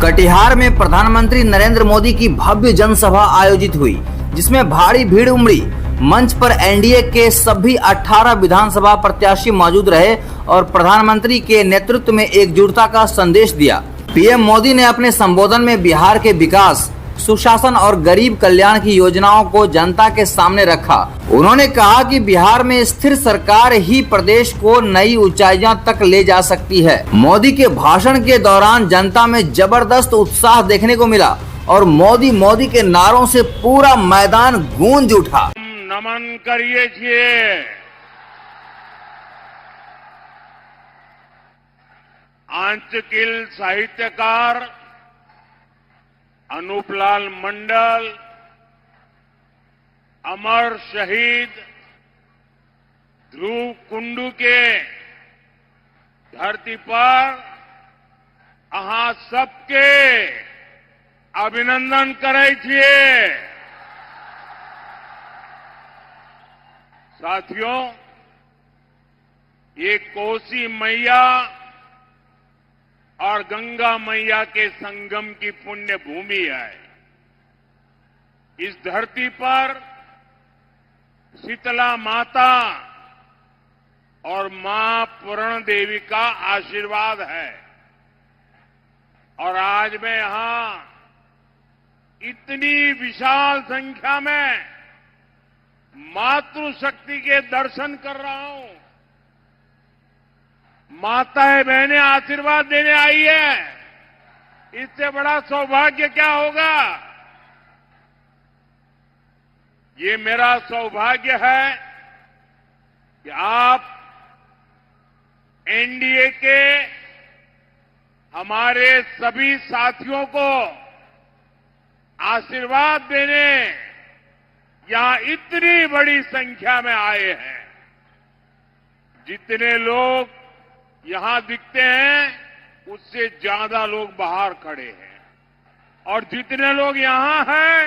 कटिहार में प्रधानमंत्री नरेंद्र मोदी की भव्य जनसभा आयोजित हुई, जिसमें भारी भीड़ उमड़ी। मंच पर एनडीए के सभी 18 विधानसभा प्रत्याशी मौजूद रहे और प्रधानमंत्री के नेतृत्व में एकजुटता का संदेश दिया। पीएम मोदी ने अपने संबोधन में बिहार के विकास, सुशासन और गरीब कल्याण की योजनाओं को जनता के सामने रखा। उन्होंने कहा कि बिहार में स्थिर सरकार ही प्रदेश को नई ऊंचाइयों तक ले जा सकती है। मोदी के भाषण के दौरान जनता में जबरदस्त उत्साह देखने को मिला और मोदी के नारों से पूरा मैदान गूंज उठा। नमन करिए छिए आंचकिल साहित्यकार अनूपलाल मंडल, अमर शहीद ध्रुव कुंडू के धरती पर अहाँ सबके अभिनंदन करे छिए। साथियों, ये कोसी मैया और गंगा मैया के संगम की पुण्य भूमि है। इस धरती पर शीतला माता और मां पूर्ण देवी का आशीर्वाद है और आज मैं यहां इतनी विशाल संख्या में मातृशक्ति के दर्शन कर रहा हूं। माताएं बहनें आशीर्वाद देने आई है, इससे बड़ा सौभाग्य क्या होगा। ये मेरा सौभाग्य है कि आप एनडीए के हमारे सभी साथियों को आशीर्वाद देने यहां इतनी बड़ी संख्या में आए हैं। जितने लोग यहां दिखते हैं उससे ज्यादा लोग बाहर खड़े हैं और जितने लोग यहां हैं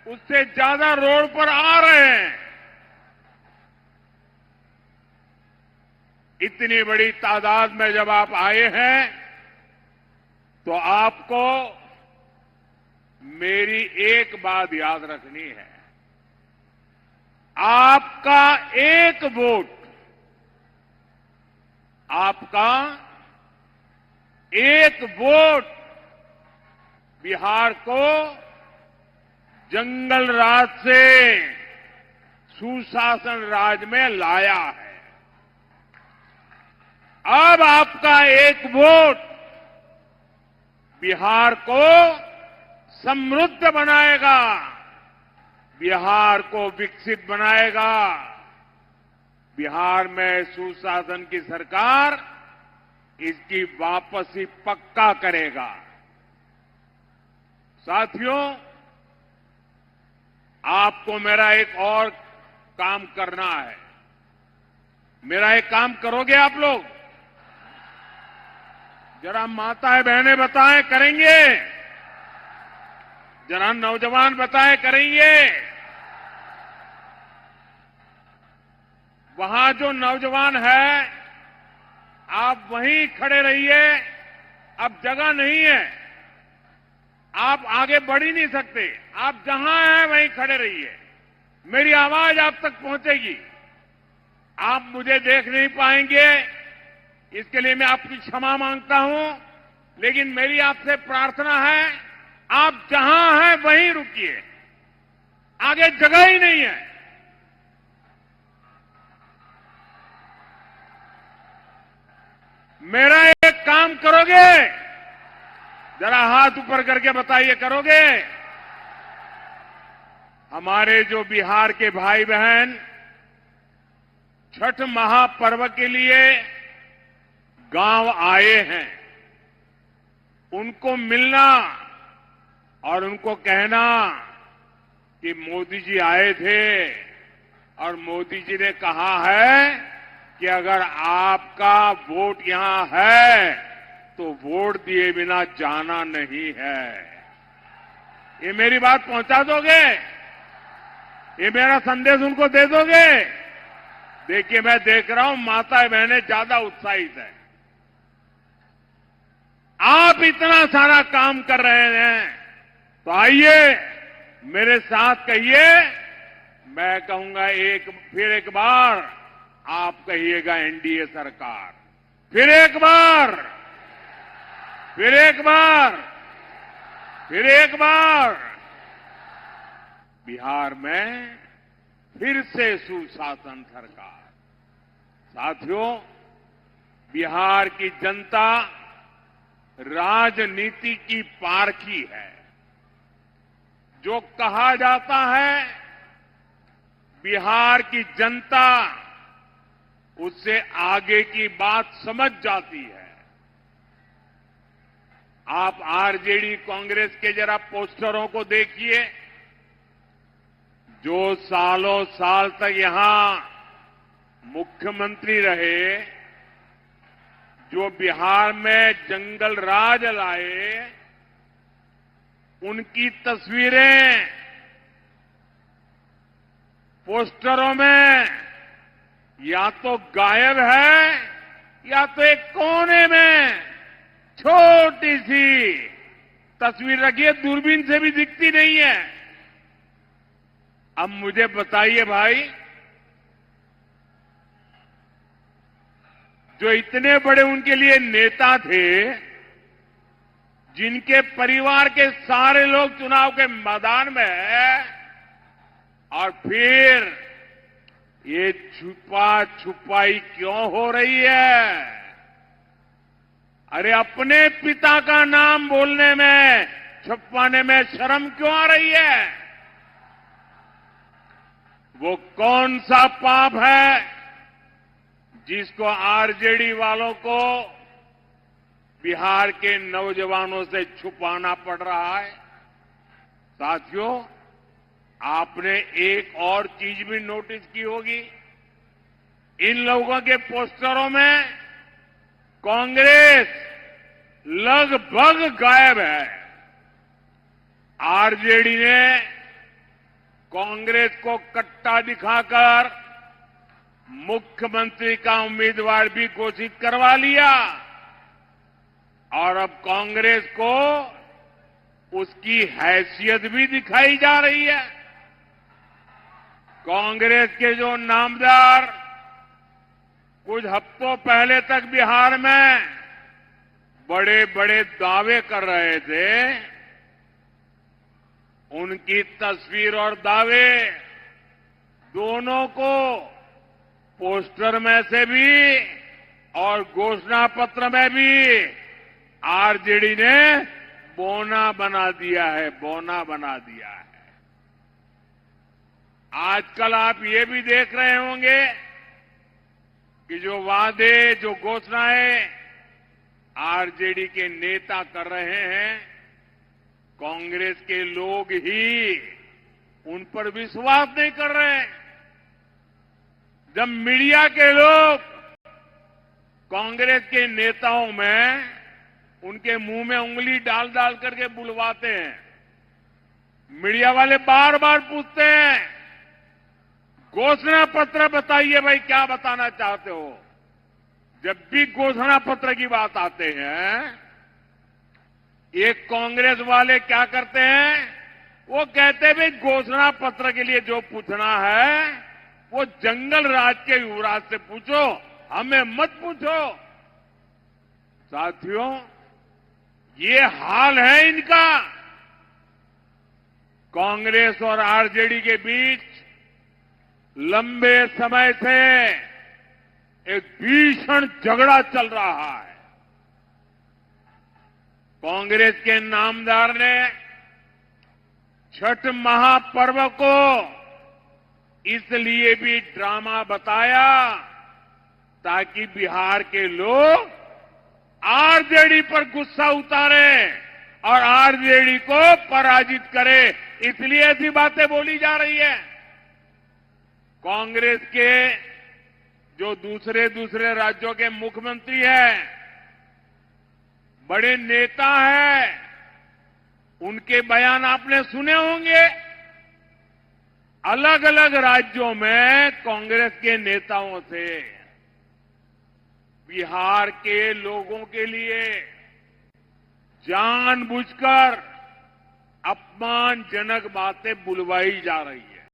उससे ज्यादा रोड पर आ रहे हैं। इतनी बड़ी तादाद में जब आप आए हैं तो आपको मेरी एक बात याद रखनी है। आपका एक वोट, आपका एक वोट बिहार को जंगल राज से सुशासन राज में लाया है। अब आपका एक वोट बिहार को समृद्ध बनाएगा, बिहार को विकसित बनाएगा। बिहार में सुशासन की सरकार इसकी वापसी पक्का करेगा। साथियों, आपको मेरा एक और काम करना है। मेरा एक काम करोगे आप लोग? जरा माताएं बहनें बताएं, करेंगे? जरा नौजवान बताएं, करेंगे? वहां जो नौजवान है आप वहीं खड़े रहिए, अब जगह नहीं है, आप आगे बढ़ ही नहीं सकते। आप जहां हैं वहीं खड़े रहिए, मेरी आवाज आप तक पहुंचेगी। आप मुझे देख नहीं पाएंगे, इसके लिए मैं आपकी क्षमा मांगता हूं, लेकिन मेरी आपसे प्रार्थना है आप जहां हैं वहीं रुकिए, आगे जगह ही नहीं है। मेरा एक काम करोगे? जरा हाथ ऊपर करके बताइए, करोगे? हमारे जो बिहार के भाई बहन छठ महापर्व के लिए गांव आए हैं, उनको मिलना और उनको कहना कि मोदी जी आए थे और मोदी जी ने कहा है कि अगर आपका वोट यहां है तो वोट दिए बिना जाना नहीं है। ये मेरी बात पहुंचा दोगे? ये मेरा संदेश उनको दे दोगे? देखिए, मैं देख रहा हूं माताएं बहनें ज्यादा उत्साहित हैं। आप इतना सारा काम कर रहे हैं, तो आइए मेरे साथ कहिए, मैं कहूंगा फिर एक बार आप कहिएगा एनडीए सरकार, फिर एक बार, फिर एक बार, फिर एक बार। बिहार में फिर से सुशासन सरकार। साथियों, बिहार की जनता राजनीति की पारखी है। जो कहा जाता है, बिहार की जनता उससे आगे की बात समझ जाती है। आप आरजेडी कांग्रेस के जरा पोस्टरों को देखिए, जो सालों साल तक यहां मुख्यमंत्री रहे, जो बिहार में जंगल राज लाए, उनकी तस्वीरें पोस्टरों में या तो गायब है या तो एक कोने में छोटी सी तस्वीर रखी है, दूरबीन से भी दिखती नहीं है। अब मुझे बताइए भाई, जो इतने बड़े उनके लिए नेता थे, जिनके परिवार के सारे लोग चुनाव के मैदान में हैं, और फिर ये छुपा छुपाई क्यों हो रही है? अरे अपने पिता का नाम बोलने में, छुपाने में शर्म क्यों आ रही है? वो कौन सा पाप है जिसको आरजेडी वालों को बिहार के नौजवानों से छुपाना पड़ रहा है? साथियों, आपने एक और चीज भी नोटिस की होगी, इन लोगों के पोस्टरों में कांग्रेस लगभग गायब है। आरजेडी ने कांग्रेस को कट्टा दिखाकर मुख्यमंत्री का उम्मीदवार भी घोषित करवा लिया, और अब कांग्रेस को उसकी हैसियत भी दिखाई जा रही है। कांग्रेस के जो नामदार कुछ हफ्तों पहले तक बिहार में बड़े बड़े दावे कर रहे थे, उनकी तस्वीर और दावे दोनों को पोस्टर में से भी और घोषणा पत्र में भी आरजेडी ने बोना बना दिया है, बोना बना दिया है। आजकल आप ये भी देख रहे होंगे कि जो वादे, जो घोषणाएं आरजेडी के नेता कर रहे हैं, कांग्रेस के लोग ही उन पर विश्वास नहीं कर रहे हैं। जब मीडिया के लोग कांग्रेस के नेताओं में उनके मुंह में उंगली डाल डाल करके बुलवाते हैं, मीडिया वाले बार बार पूछते हैं, घोषणा पत्र बताइए भाई, क्या बताना चाहते हो? जब भी घोषणा पत्र की बात आते हैं, ये कांग्रेस वाले क्या करते हैं? वो कहते हैं भाई घोषणा पत्र के लिए जो पूछना है वो जंगल राज के युवराज से पूछो, हमें मत पूछो। साथियों, ये हाल है इनका। कांग्रेस और आरजेडी के बीच लंबे समय से एक भीषण झगड़ा चल रहा है। कांग्रेस के नामदार ने छठ महापर्व को इसलिए भी ड्रामा बताया ताकि बिहार के लोग आरजेडी पर गुस्सा उतारे और आरजेडी को पराजित करे, इसलिए ऐसी बातें बोली जा रही है। कांग्रेस के जो दूसरे दूसरे राज्यों के मुख्यमंत्री हैं, बड़े नेता हैं, उनके बयान आपने सुने होंगे। अलग अलग राज्यों में कांग्रेस के नेताओं से बिहार के लोगों के लिए जानबूझकर अपमानजनक बातें बुलवाई जा रही है।